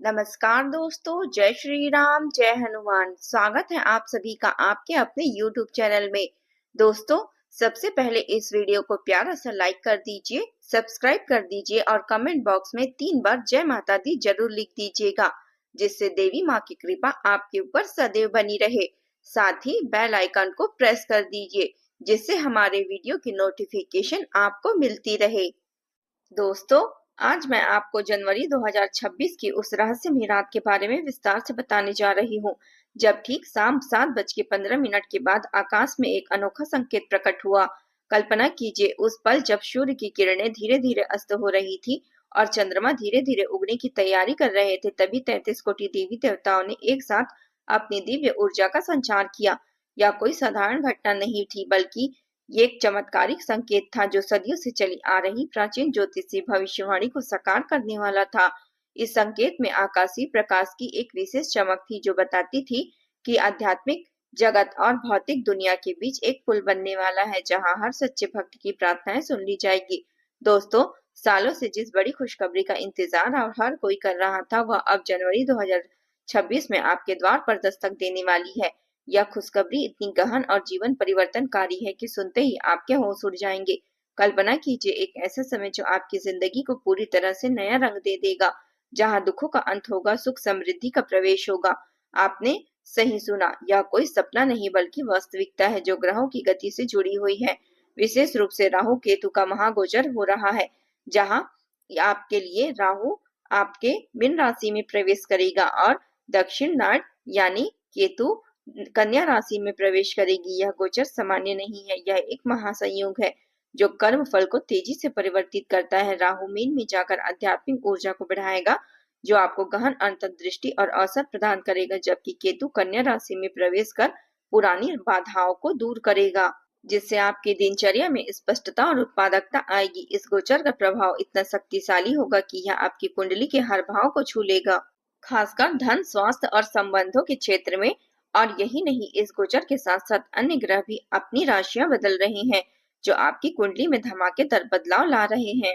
नमस्कार दोस्तों, जय श्री राम, जय हनुमान। स्वागत है आप सभी का आपके अपने YouTube चैनल में। दोस्तों, सबसे पहले इस वीडियो को प्यारा सा लाइक कर दीजिए, सब्सक्राइब कर दीजिए और कमेंट बॉक्स में 3 बार जय माता दी जरूर लिख दीजिएगा, जिससे देवी माँ की कृपा आपके ऊपर सदैव बनी रहे। साथ ही बेल आइकन को प्रेस कर दीजिए, जिससे हमारे वीडियो की नोटिफिकेशन आपको मिलती रहे। दोस्तों, आज मैं आपको जनवरी 2026 की उस रहस्यमयी रात के बारे में विस्तार से बताने जा रही हूँ, जब ठीक शाम 7:15 के बाद आकाश में एक अनोखा संकेत प्रकट हुआ। कल्पना कीजिए उस पल जब सूर्य की किरणें धीरे धीरे अस्त हो रही थी और चंद्रमा धीरे धीरे उगने की तैयारी कर रहे थे। तभी 33 कोटि देवी देवताओं ने एक साथ अपनी दिव्य ऊर्जा का संचार किया। यह कोई साधारण घटना नहीं थी, बल्कि ये एक चमत्कारिक संकेत था जो सदियों से चली आ रही प्राचीन ज्योतिषी भविष्यवाणी को साकार करने वाला था। इस संकेत में आकाशीय प्रकाश की एक विशेष चमक थी जो बताती थी कि आध्यात्मिक जगत और भौतिक दुनिया के बीच एक पुल बनने वाला है, जहां हर सच्चे भक्त की प्रार्थनाएं सुन ली जाएगी। दोस्तों, सालों से जिस बड़ी खुशखबरी का इंतजार और हर कोई कर रहा था, वह अब जनवरी 2026 में आपके द्वार पर दस्तक देने वाली है। यह खुशखबरी इतनी गहन और जीवन परिवर्तनकारी है कि सुनते ही आपके होश उड़ जाएंगे। कल्पना कीजिए एक ऐसा समय जो आपकी जिंदगी को पूरी तरह से नया रंग दे देगा, जहां दुखों का अंत होगा, सुख समृद्धि का प्रवेश होगा। आपने सही सुना, यह कोई सपना नहीं बल्कि वास्तविकता है जो ग्रहों की गति से जुड़ी हुई है। विशेष रूप से राहु केतु का महागोचर हो रहा है, जहां आपके लिए राहु आपके मीन राशि में प्रवेश करेगा और दक्षिण नाट यानी केतु कन्या राशि में प्रवेश करेगी। यह गोचर सामान्य नहीं है, यह एक महासंयोग है जो कर्म फल को तेजी से परिवर्तित करता है। राहु मीन में जाकर आध्यात्मिक ऊर्जा को बढ़ाएगा, जो आपको गहन अंतर्दृष्टि और अवसर प्रदान करेगा, जबकि केतु कन्या राशि में प्रवेश कर पुरानी बाधाओं को दूर करेगा, जिससे आपकी दिनचर्या में स्पष्टता और उत्पादकता आएगी। इस गोचर का प्रभाव इतना शक्तिशाली होगा कि यह आपकी कुंडली के हर भाव को छू लेगा, खासकर धन, स्वास्थ्य और संबंधों के क्षेत्र में। और यही नहीं, इस गोचर के साथ साथ अन्य ग्रह भी अपनी राशियां बदल रहे हैं, जो आपकी कुंडली में धमाकेदार बदलाव ला रहे हैं।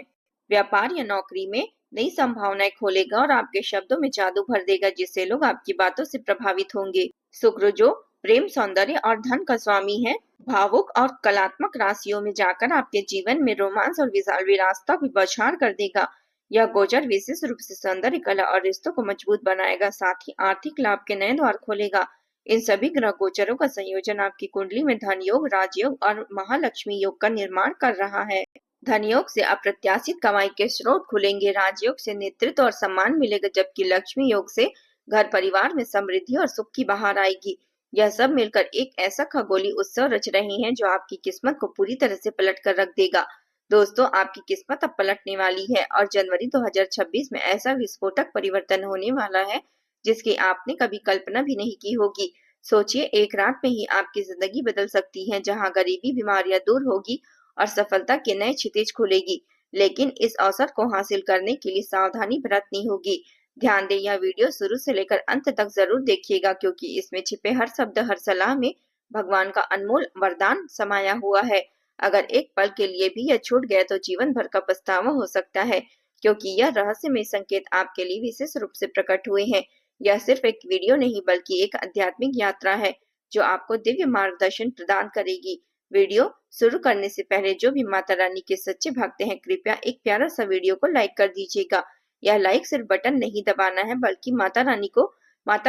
व्यापार या नौकरी में नई संभावनाएं खोलेगा और आपके शब्दों में जादू भर देगा, जिससे लोग आपकी बातों से प्रभावित होंगे। शुक्र, जो प्रेम, सौंदर्य और धन का स्वामी है, भावुक और कलात्मक राशियों में जाकर आपके जीवन में रोमांस और विशाल विरासत की बौछार कर देगा। यह गोचर विशेष रूप से सौंदर्य, कला और रिश्तों को मजबूत बनाएगा, साथ ही आर्थिक लाभ के नए द्वार खोलेगा। इन सभी ग्रह गोचरों का संयोजन आपकी कुंडली में धन योग, राजयोग और महालक्ष्मी योग का निर्माण कर रहा है। धन योग से अप्रत्याशित कमाई के स्रोत खुलेंगे, राजयोग से नेतृत्व और सम्मान मिलेगा, जबकि लक्ष्मी योग से घर परिवार में समृद्धि और सुख की बहार आएगी। यह सब मिलकर एक ऐसा खगोलीय उत्सव रच रहे हैं जो आपकी किस्मत को पूरी तरह से पलट कर रख देगा। दोस्तों, आपकी किस्मत अब पलटने वाली है और जनवरी 2026 में ऐसा विस्फोटक परिवर्तन होने वाला है जिसकी आपने कभी कल्पना भी नहीं की होगी। सोचिए, एक रात में ही आपकी जिंदगी बदल सकती है, जहां गरीबी, बीमारियां दूर होगी और सफलता के नए क्षितिज खुलेगी। लेकिन इस अवसर को हासिल करने के लिए सावधानी बरतनी होगी। ध्यान दें, यह वीडियो शुरू से लेकर अंत तक जरूर देखिएगा, क्योंकि इसमें छिपे हर शब्द, हर सलाह में भगवान का अनमोल वरदान समाया हुआ है। अगर एक पल के लिए भी यह छूट गया तो जीवन भर का पछतावा हो सकता है, क्योंकि यह रहस्यमय संकेत आपके लिए विशेष रूप से प्रकट हुए हैं। यह सिर्फ एक वीडियो नहीं बल्कि एक आध्यात्मिक यात्रा है जो आपको दिव्य मार्गदर्शन प्रदान करेगी। वीडियो शुरू करने से पहले जो भी माता रानी के सच्चे भक्त हैं, कृपया एक प्यारा सा वीडियो को लाइक कर दीजिएगा। यह लाइक सिर्फ बटन नहीं दबाना है, बल्कि माता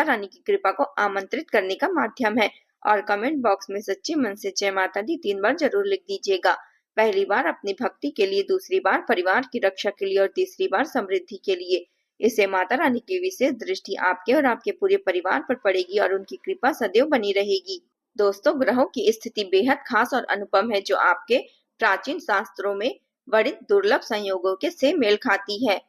रानी की कृपा को आमंत्रित करने का माध्यम है। और कमेंट बॉक्स में सच्चे मन से जय माता दी 3 बार जरूर लिख दीजिएगा। पहली बार अपनी भक्ति के लिए, दूसरी बार परिवार की रक्षा के लिए और तीसरी बार समृद्धि के लिए। इससे माता रानी की विशेष दृष्टि आपके और आपके पूरे परिवार पर पड़ेगी और उनकी कृपा सदैव बनी रहेगी। दोस्तों, ग्रहों की स्थिति बेहद खास और अनुपम है, जो आपके प्राचीन शास्त्रों में वर्णित दुर्लभ संयोगों के से मेल खाती है।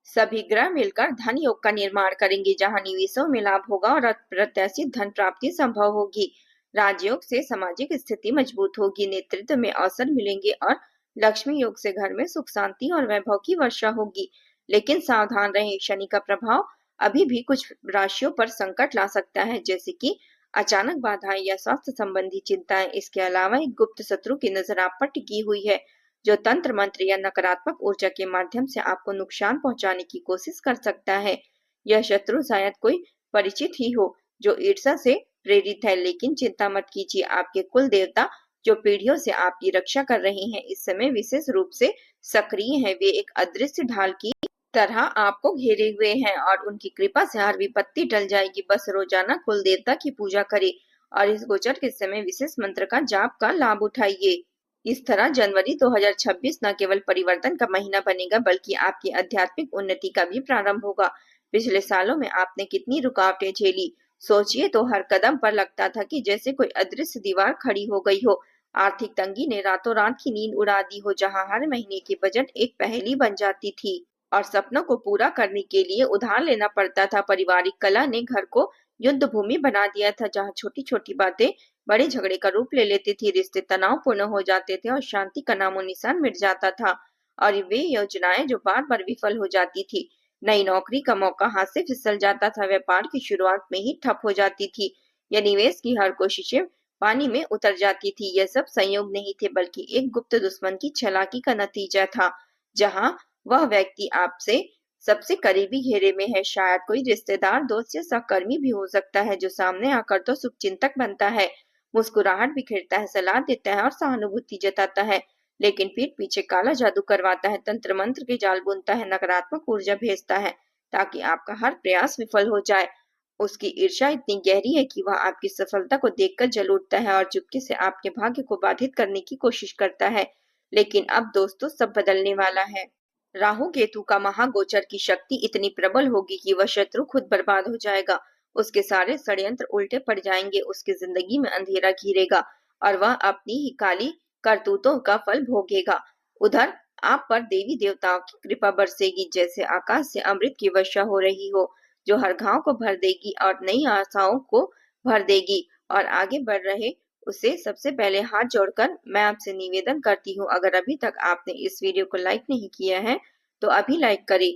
सभी ग्रह मिलकर धन योग का निर्माण करेंगे, जहां निवेशों में लाभ होगा और अप्रत्याशित धन प्राप्ति संभव होगी। राजयोग से सामाजिक स्थिति मजबूत होगी, नेतृत्व में अवसर मिलेंगे और लक्ष्मी योग से घर में सुख, शांति और वैभव की वर्षा होगी। लेकिन सावधान रहें, शनि का प्रभाव अभी भी कुछ राशियों पर संकट ला सकता है, जैसे कि अचानक बाधाएं या स्वास्थ्य संबंधी चिंताएं। इसके अलावा एक गुप्त शत्रु की नजर आप पर टिकी हुई है, जो तंत्र मंत्र या नकारात्मक ऊर्जा के माध्यम से आपको नुकसान पहुंचाने की कोशिश कर सकता है। यह शत्रु शायद कोई परिचित ही हो जो ईर्ष्या से प्रेरित है, लेकिन चिंता मत कीजिए, आपके कुल देवता जो पीढ़ियों से आपकी रक्षा कर रहे हैं इस समय विशेष रूप से सक्रिय हैं। वे एक अदृश्य ढाल की तरह आपको घेरे हुए हैं और उनकी कृपा से हर विपत्ति टल जाएगी। बस रोजाना कुल देवता की पूजा करें और इस गोचर के समय विशेष मंत्र का जाप का लाभ उठाइए। इस तरह जनवरी 2026 न केवल परिवर्तन का महीना बनेगा बल्कि आपकी आध्यात्मिक उन्नति का भी प्रारंभ होगा। पिछले सालों में आपने कितनी रुकावटें झेली, सोचिए तो हर कदम पर लगता था कि जैसे कोई अदृश्य दीवार खड़ी हो गई हो। आर्थिक तंगी ने रातों रात की नींद उड़ा दी हो, जहां हर महीने की बजट एक पहेली बन जाती थी और सपनों को पूरा करने के लिए उधार लेना पड़ता था। पारिवारिक कलह ने घर को युद्ध भूमि बना दिया था, जहां छोटी छोटी बातें बड़े झगड़े का रूप ले लेती थी, रिश्ते तनावपूर्ण हो जाते थे और शांति का नामो निशान मिट जाता था। और वे योजनाएं जो बार बार विफल हो जाती थी, नई नौकरी का मौका हाथ से फिसल जाता था, व्यापार की शुरुआत में ही ठप हो जाती थी, या निवेश की हर कोशिशें पानी में उतर जाती थी। यह सब संयोग नहीं थे बल्कि एक गुप्त दुश्मन की चालाकी का नतीजा था। जहां वह व्यक्ति आपसे सबसे करीबी घेरे में है, शायद कोई रिश्तेदार, दोस्त या सहकर्मी भी हो सकता है, जो सामने आकर तो शुभचिंतक बनता है, मुस्कुराहट बिखेरता है, सलाह देता है और सहानुभूति जताता है, लेकिन पीठ पीछे काला जादू करवाता है, तंत्र मंत्र के जाल बुनता है, नकारात्मक ऊर्जा भेजता है ताकि आपका हर प्रयास विफल हो जाए। उसकी ईर्ष्या इतनी गहरी है कि वह आपकी सफलता को देखकर जल उठता है और चुपके से आपके भाग्य को बाधित करने की कोशिश करता है। लेकिन अब दोस्तों सब बदलने वाला है। राहु केतु का महागोचर की शक्ति इतनी प्रबल होगी कि वह शत्रु खुद बर्बाद हो जाएगा, उसके सारे षड्यंत्र उल्टे पड़ जाएंगे, उसकी जिंदगी में अंधेरा घिरेगा और वह अपनी ही काली करतूतों का फल भोगेगा। उधर आप पर देवी देवताओं की कृपा बरसेगी, जैसे आकाश से अमृत की वर्षा हो रही हो, जो हर घाव को भर देगी और नई आशाओं को भर देगी। और आगे बढ़ रहे उसे सबसे पहले हाथ जोड़कर मैं आपसे निवेदन करती हूँ, अगर अभी तक आपने इस वीडियो को लाइक नहीं किया है तो अभी लाइक करें।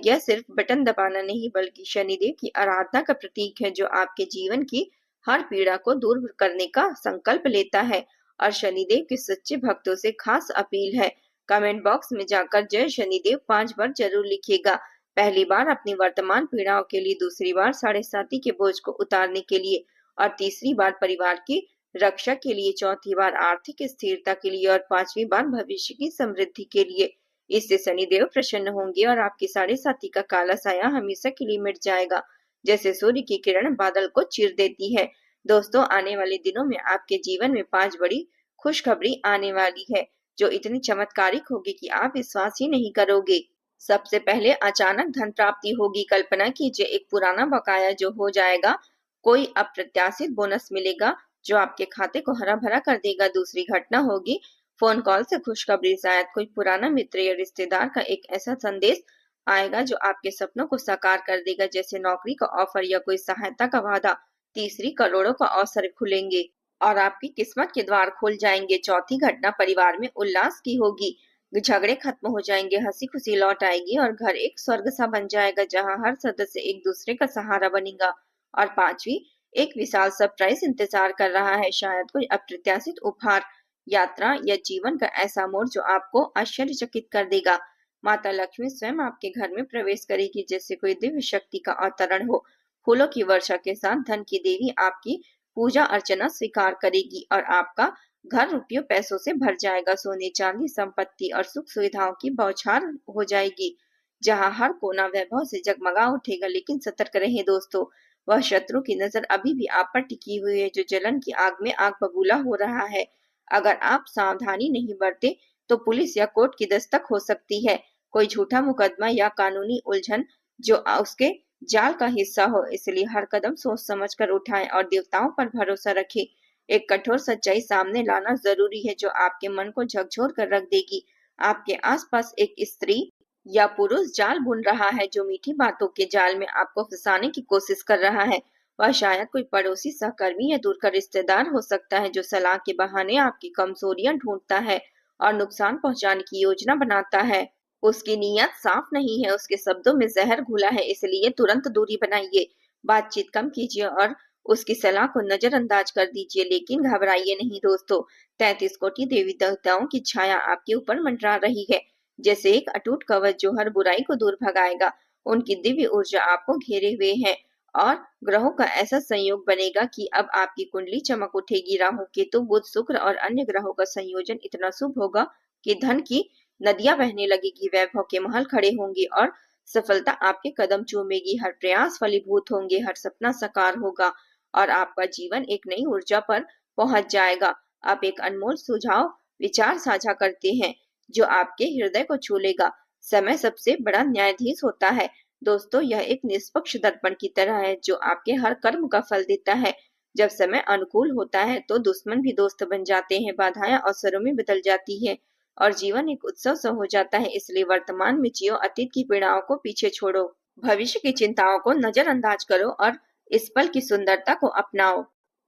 यह सिर्फ बटन दबाना नहीं बल्कि शनिदेव की आराधना का प्रतीक है, जो आपके जीवन की हर पीड़ा को दूर करने का संकल्प लेता है। और शनिदेव के सच्चे भक्तों से खास अपील है, कमेंट बॉक्स में जाकर जय शनिदेव 5 बार जरूर लिखिएगा। पहली बार अपनी वर्तमान पीड़ाओं के लिए, दूसरी बार साढ़े साथी के बोझ को उतारने के लिए और तीसरी बार परिवार की रक्षा के लिए, चौथी बार आर्थिक स्थिरता के लिए और पांचवी बार भविष्य की समृद्धि के लिए। इससे शनिदेव प्रसन्न होंगे और आपकी साढ़े साथी का काला साया हमेशा के लिए मिट जाएगा, जैसे सूर्य की किरण बादल को चीर देती है। दोस्तों आने वाले दिनों में आपके जीवन में 5 बड़ी खुशखबरी आने वाली है, जो इतनी चमत्कारिक होगी कि आप विश्वास ही नहीं करोगे। सबसे पहले अचानक धन प्राप्ति होगी। कल्पना कीजिए एक पुराना बकाया जो हो जाएगा, कोई अप्रत्याशित बोनस मिलेगा जो आपके खाते को हरा भरा कर देगा। दूसरी घटना होगी फोन कॉल से खुशखबरी, शायद कोई पुराना मित्र या रिश्तेदार का एक ऐसा संदेश आएगा जो आपके सपनों को साकार कर देगा, जैसे नौकरी का ऑफर या कोई सहायता का वादा। तीसरी, करोड़ों का अवसर खुलेंगे और आपकी किस्मत के द्वार खुल जाएंगे। चौथी घटना परिवार में उल्लास की होगी, झगड़े खत्म हो जाएंगे, हंसी खुशी लौट आएगी और घर एक स्वर्ग सा बन जाएगा, जहां हर सदस्य एक दूसरे का सहारा बनेगा। और पांचवी, एक विशाल सरप्राइज इंतजार कर रहा है, शायद कोई अप्रत्याशित उपहार, यात्रा या जीवन का ऐसा मोड़ जो आपको आश्चर्यचकित कर देगा। माता लक्ष्मी स्वयं आपके घर में प्रवेश करेगी, जैसे कोई दिव्य शक्ति का अवतरण हो। फूलों की वर्षा के साथ धन की देवी आपकी पूजा अर्चना स्वीकार करेगी और आपका घर रुपयों पैसों से भर जाएगा। सोने चांदी संपत्ति और सुख सुविधाओं की बौछार हो जाएगी, जहां हर कोना वैभव से जगमगा उठेगा। लेकिन सतर्क रहें दोस्तों, वह शत्रु की नजर अभी भी आप पर टिकी हुई है, जो जलन की आग में आग बबूला हो रहा है। अगर आप सावधानी नहीं बरते तो पुलिस या कोर्ट की दस्तक हो सकती है, कोई झूठा मुकदमा या कानूनी उलझन जो उसके जाल का हिस्सा हो। इसलिए हर कदम सोच समझ कर उठाएं और देवताओं पर भरोसा रखें। एक कठोर सच्चाई सामने लाना जरूरी है जो आपके मन को झकझोर कर रख देगी। आपके आसपास एक स्त्री या पुरुष जाल बुन रहा है, जो मीठी बातों के जाल में आपको फंसाने की कोशिश कर रहा है। वह शायद कोई पड़ोसी, सहकर्मी या दूर का रिश्तेदार हो सकता है, जो सलाह के बहाने आपकी कमजोरियां ढूंढता है और नुकसान पहुंचाने की योजना बनाता है। उसकी नीयत साफ नहीं है, उसके शब्दों में जहर घुला है, इसलिए तुरंत दूरी बनाइए, बातचीत कम कीजिए और उसकी सलाह को नजरअंदाज कर दीजिए। लेकिन घबराइए नहीं दोस्तों, 33 कोटि देवी देवताओं की छाया आपके ऊपर मंडरा रही है, जैसे एक अटूट कवच जो हर बुराई को दूर भगाएगा। उनकी दिव्य ऊर्जा आपको घेरे हुए है और ग्रहों का ऐसा संयोग बनेगा कि अब आपकी कुंडली चमक उठेगी। राहु केतु बुध शुक्र और अन्य ग्रहों का संयोजन इतना शुभ होगा कि धन की नदियां बहने लगेगी, वैभव के महल खड़े होंगे और सफलता आपके कदम चूमेगी। हर प्रयास फलीभूत होंगे, हर सपना साकार होगा और आपका जीवन एक नई ऊर्जा पर पहुंच जाएगा। आप एक अनमोल सुझाव विचार साझा करते हैं जो आपके हृदय को छू लेगा। समय सबसे बड़ा न्यायाधीश होता है दोस्तों, यह एक निष्पक्ष दर्पण की तरह है जो आपके हर कर्म का फल देता है। जब समय अनुकूल होता है तो दुश्मन भी दोस्त बन जाते हैं, बाधाएं अवसरों में बदल जाती है और जीवन एक उत्सव सा हो जाता है। इसलिए वर्तमान में जियो, अतीत की पीड़ाओं को पीछे छोड़ो, भविष्य की चिंताओं को नजरअंदाज करो और इस पल की सुंदरता को अपनाओ।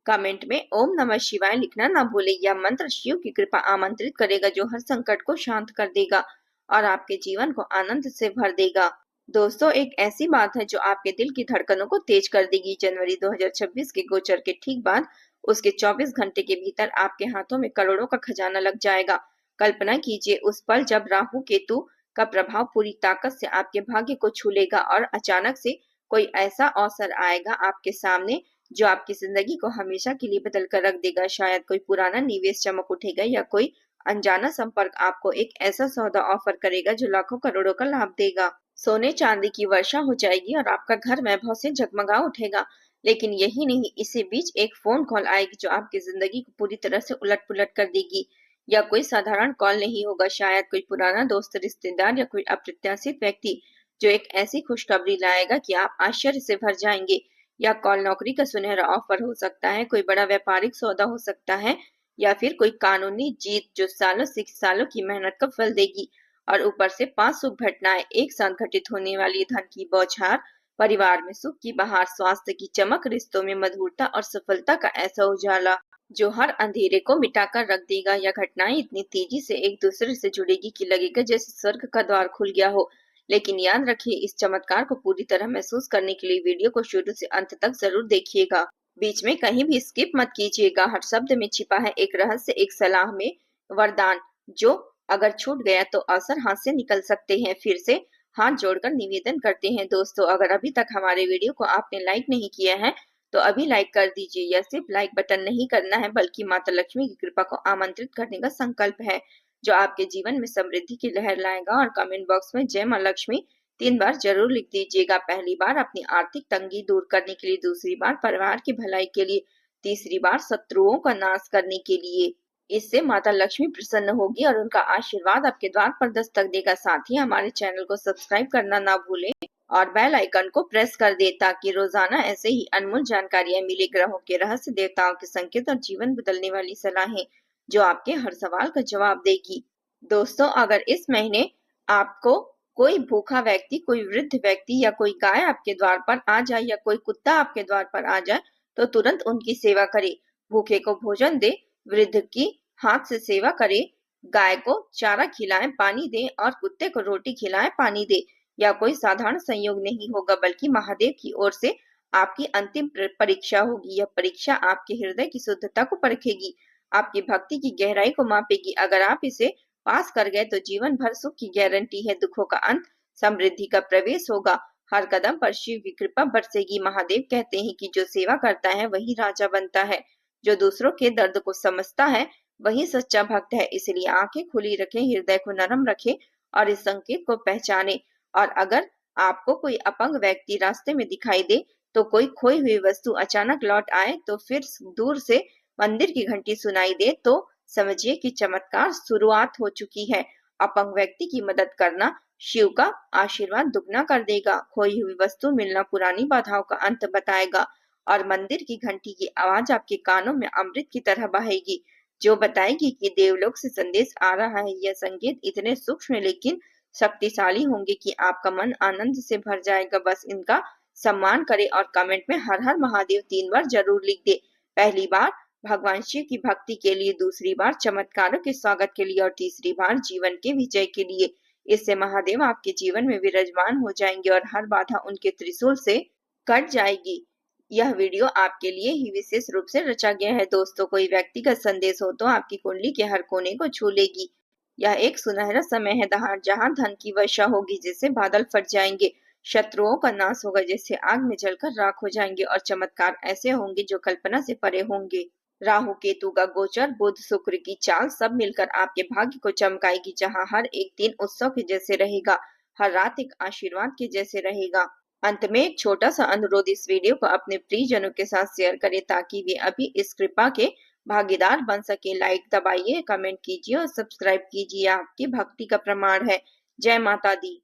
कमेंट में ओम नमः शिवाय लिखना ना भूले। यह मंत्र शिव की कृपा आमंत्रित करेगा जो हर संकट को शांत कर देगा और आपके जीवन को आनंद से भर देगा। दोस्तों, एक ऐसी बात है जो आपके दिल की धड़कनों को तेज कर देगी। जनवरी 2026 के गोचर के ठीक बाद उसके 24 घंटे के भीतर आपके हाथों में करोड़ों का खजाना लग जाएगा। कल्पना कीजिए उस पल जब राहु केतु का प्रभाव पूरी ताकत से आपके भाग्य को छू लेगा और अचानक से कोई ऐसा अवसर आएगा आपके सामने जो आपकी जिंदगी को हमेशा के लिए बदल कर रख देगा। शायद कोई पुराना निवेश चमक उठेगा या कोई अनजाना संपर्क आपको एक ऐसा सौदा ऑफर करेगा जो लाखों करोड़ों का लाभ देगा। सोने चांदी की वर्षा हो जाएगी और आपका घर वैभव से जगमगा उठेगा। लेकिन यही नहीं, इसी बीच एक फोन कॉल आएगी जो आपकी जिंदगी को पूरी तरह से उलट पुलट कर देगी। यह कोई साधारण कॉल नहीं होगा, शायद कोई पुराना दोस्त, रिश्तेदार या कोई अप्रत्याशित व्यक्ति जो एक ऐसी खुशखबरी लाएगा कि आप आश्चर्य से भर जाएंगे। यह कॉल नौकरी का सुनहरा ऑफर हो सकता है, कोई बड़ा व्यापारिक सौदा हो सकता है या फिर कोई कानूनी जीत जो सालों की मेहनत का फल देगी। और ऊपर से 5 शुभ घटनाएं एक साथ घटित होने वाली, धन की बौछार, परिवार में सुख की बहार, स्वास्थ्य की चमक, रिश्तों में मधुरता और सफलता का ऐसा उजाला जो हर अंधेरे को मिटाकर रख देगा। यह घटनाएं इतनी तेजी से एक दूसरे से जुड़ेगी कि लगेगा जैसे स्वर्ग का द्वार खुल गया हो। लेकिन याद रखिए, इस चमत्कार को पूरी तरह महसूस करने के लिए वीडियो को शुरू से अंत तक जरूर देखिएगा। बीच में कहीं भी स्किप मत कीजिएगा। हर शब्द में छिपा है एक रहस्य, एक सलाह में वरदान जो अगर छूट गया तो अवसर हाथ से निकल सकते हैं। फिर से हाथ जोड़कर निवेदन करते हैं दोस्तों, अगर अभी तक हमारे वीडियो को आपने लाइक नहीं किया है तो अभी लाइक कर दीजिए। यह सिर्फ लाइक बटन नहीं करना है बल्कि माता लक्ष्मी की कृपा को आमंत्रित करने का संकल्प है जो आपके जीवन में समृद्धि की लहर लाएगा। और कमेंट बॉक्स में जय मां लक्ष्मी 3 बार जरूर लिख दीजिएगा। पहली बार अपनी आर्थिक तंगी दूर करने के लिए, दूसरी बार परिवार की भलाई के लिए, तीसरी बार शत्रुओं का नाश करने के लिए। इससे माता लक्ष्मी प्रसन्न होगी और उनका आशीर्वाद आपके द्वार पर दस्तक देगा। साथ ही हमारे चैनल को सब्सक्राइब करना ना भूलें और बेल आइकन को प्रेस कर दे ताकि रोजाना ऐसे ही अनमोल जानकारियां मिले, ग्रहों के रहस्य, देवताओं के संकेत और जीवन बदलने वाली सलाहें जो आपके हर सवाल का जवाब देगी। दोस्तों, अगर इस महीने आपको कोई भूखा व्यक्ति, कोई वृद्ध व्यक्ति या कोई गाय आपके द्वार पर आ जाए या कोई कुत्ता आपके द्वार पर आ जाए तो तुरंत उनकी सेवा करें। भूखे को भोजन दे, वृद्ध की हाथ से सेवा करे, गाय को चारा खिलाएं, पानी दें और कुत्ते को रोटी खिलाएं, पानी दे। यह कोई साधारण संयोग नहीं होगा बल्कि महादेव की ओर से आपकी अंतिम परीक्षा होगी। यह परीक्षा आपके हृदय की शुद्धता को परखेगी, आपकी भक्ति की गहराई को मापेगी। अगर आप इसे पास कर गए तो जीवन भर सुख की गारंटी है, दुखों का अंत, समृद्धि का प्रवेश होगा। हर कदम पर शिव की कृपा बरसेगी। महादेव कहते हैं कि जो सेवा करता है वही राजा बनता है, जो दूसरों के दर्द को समझता है वही सच्चा भक्त है। इसलिए आंखें खुली रखें, हृदय को नरम रखें और इस संकेत को पहचानें। और अगर आपको कोई अपंग व्यक्ति रास्ते में दिखाई दे तो कोई खोई हुई वस्तु अचानक लौट आए तो फिर दूर से मंदिर की घंटी सुनाई दे तो समझिए कि चमत्कार शुरुआत हो चुकी है। अपंग व्यक्ति की मदद करना शिव का आशीर्वाद दुगना कर देगा। खोई हुई वस्तु मिलना पुरानी बाधाओं का अंत बताएगा और मंदिर की घंटी की आवाज आपके कानों में अमृत की तरह बहेगी जो बताएगी कि देवलोक से संदेश आ रहा है। यह संकेत इतने सूक्ष्म लेकिन शक्तिशाली होंगे कि आपका मन आनंद से भर जाएगा। बस इनका सम्मान करें और कमेंट में हर हर महादेव 3 बार जरूर लिख दे। पहली बार भगवान शिव की भक्ति के लिए, दूसरी बार चमत्कारों के स्वागत के लिए और तीसरी बार जीवन के विजय के लिए। इससे महादेव आपके जीवन में विराजमान हो जाएंगे और हर बाधा उनके त्रिशूल से कट जाएगी। यह वीडियो आपके लिए ही विशेष रूप से रचा गया है दोस्तों। कोई व्यक्तिगत संदेश हो तो आपकी कुंडली के हर कोने को छू लेगी। यह एक सुनहरा समय है जहां धन की वर्षा होगी जिससे बादल फट जाएंगे, शत्रुओं का नाश होगा जैसे आग में जलकर राख हो जाएंगे और चमत्कार ऐसे होंगे जो कल्पना से परे होंगे। राहु केतु का गोचर, बुध शुक्र की चाल सब मिलकर आपके भाग्य को चमकाएगी, जहां हर एक दिन उत्सव के जैसे रहेगा, हर रात एक आशीर्वाद के जैसे रहेगा। अंत में एक छोटा सा अनुरोध, इस वीडियो को अपने प्रियजनों के साथ शेयर करें ताकि वे अभी इस कृपा के भागीदार बन सके। लाइक दबाइए, कमेंट कीजिए और सब्सक्राइब कीजिए, आपकी भक्ति का प्रमाण है। जय माता दी।